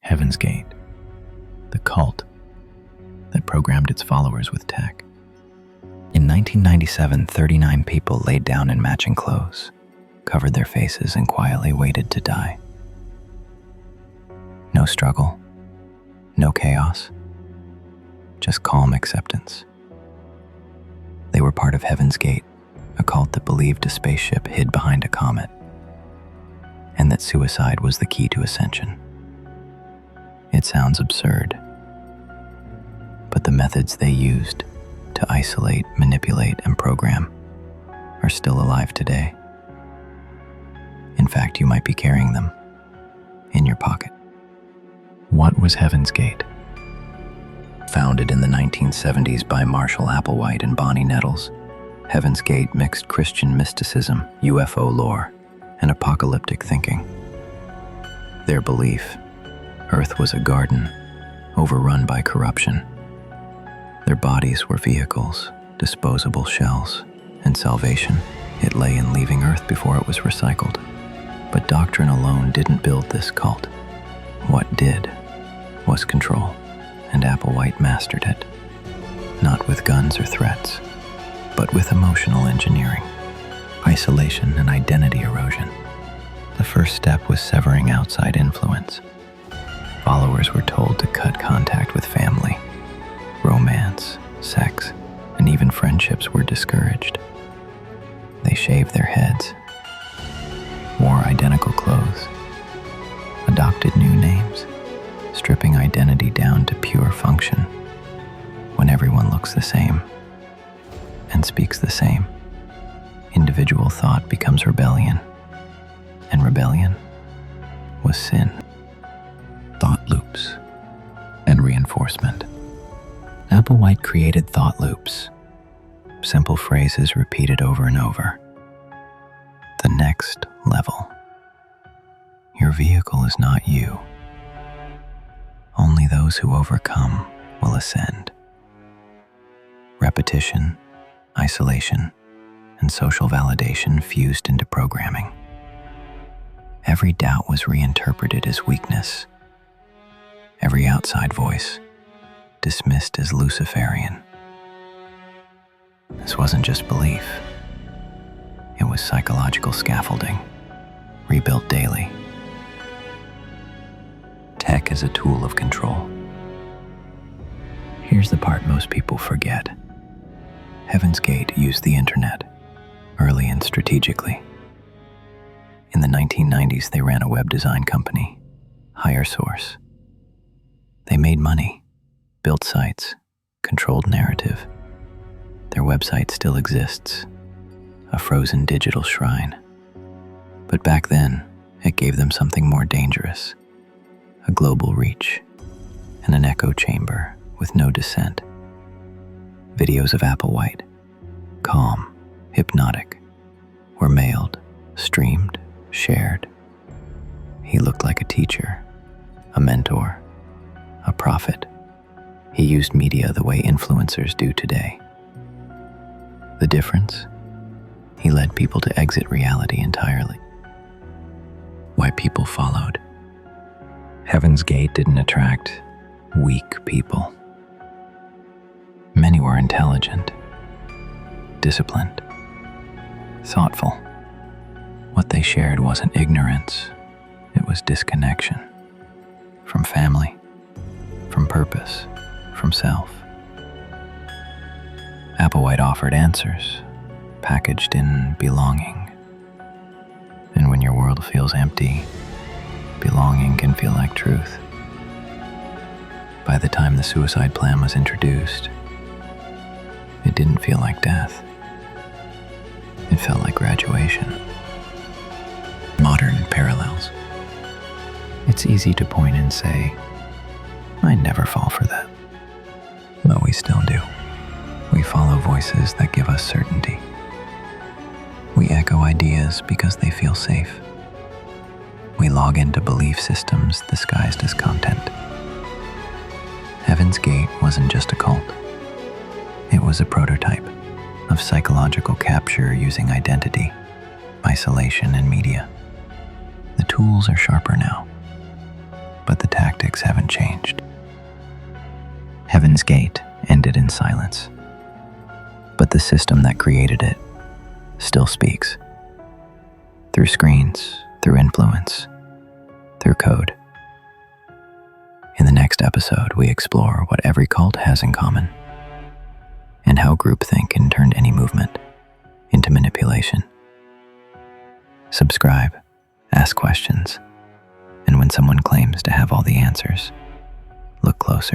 Heaven's Gate, the cult that programmed its followers with tech. In 1997, 39 people laid down in matching clothes, covered their faces, and quietly waited to die. No struggle, no chaos, just calm acceptance. They were part of Heaven's Gate, a cult that believed a spaceship hid behind a comet, and that suicide was the key to ascension. It sounds absurd, but the methods they used to isolate, manipulate, and program are still alive today. In fact, you might be carrying them in your pocket. What was Heaven's Gate? Founded in the 1970s by Marshall Applewhite and Bonnie Nettles, Heaven's Gate mixed Christian mysticism, UFO lore, and apocalyptic thinking. Their belief: Earth was a garden, overrun by corruption. Their bodies were vehicles, disposable shells, and salvation, it lay in leaving Earth before it was recycled. But doctrine alone didn't build this cult. What did was control, and Applewhite mastered it. Not with guns or threats, but with emotional engineering, isolation, and identity erosion. The first step was severing outside influence. Followers were told to cut contact with family. Romance, sex, and even friendships were discouraged. They shaved their heads, wore identical clothes, adopted new names, stripping identity down to pure function. When everyone looks the same and speaks the same, individual thought becomes rebellion, and rebellion was sin. Thought loops and reinforcement. Applewhite created thought loops, simple phrases repeated over and over. The next level. Your vehicle is not you. Only those who overcome will ascend. Repetition, isolation, and social validation fused into programming. Every doubt was reinterpreted as weakness. Every outside voice dismissed as Luciferian. This wasn't just belief. It was psychological scaffolding, rebuilt daily. Tech is a tool of control. Here's the part most people forget. Heaven's Gate used the internet, early and strategically. In the 1990s, they ran a web design company, Higher Source. They made money, built sites, controlled narrative. Their website still exists, a frozen digital shrine. But back then, it gave them something more dangerous: a global reach and an echo chamber with no dissent. Videos of Applewhite, calm, hypnotic, were mailed, streamed, shared. He looked like a teacher, a mentor, a prophet. He used media the way influencers do today. The difference? He led people to exit reality entirely. Why people followed. Heaven's Gate didn't attract weak people. Many were intelligent, disciplined, thoughtful. What they shared wasn't ignorance, it was disconnection. From family, from purpose, from self. Applewhite offered answers, packaged in belonging. And when your world feels empty, belonging can feel like truth. By the time the suicide plan was introduced, it didn't feel like death. It felt like graduation. Modern parallels. It's easy to point and say, I'd never fall for that. But we still do. We follow voices that give us certainty. We echo ideas because they feel safe. We log into belief systems disguised as content. Heaven's Gate wasn't just a cult. It was a prototype of psychological capture using identity, isolation, and media. The tools are sharper now, but the tactics haven't changed. Heaven's Gate ended in silence, but the system that created it still speaks. Through screens, through influence, through code. In the next episode, we explore what every cult has in common, and how groupthink can turn any movement into manipulation. Subscribe, ask questions, and when someone claims to have all the answers, look closer.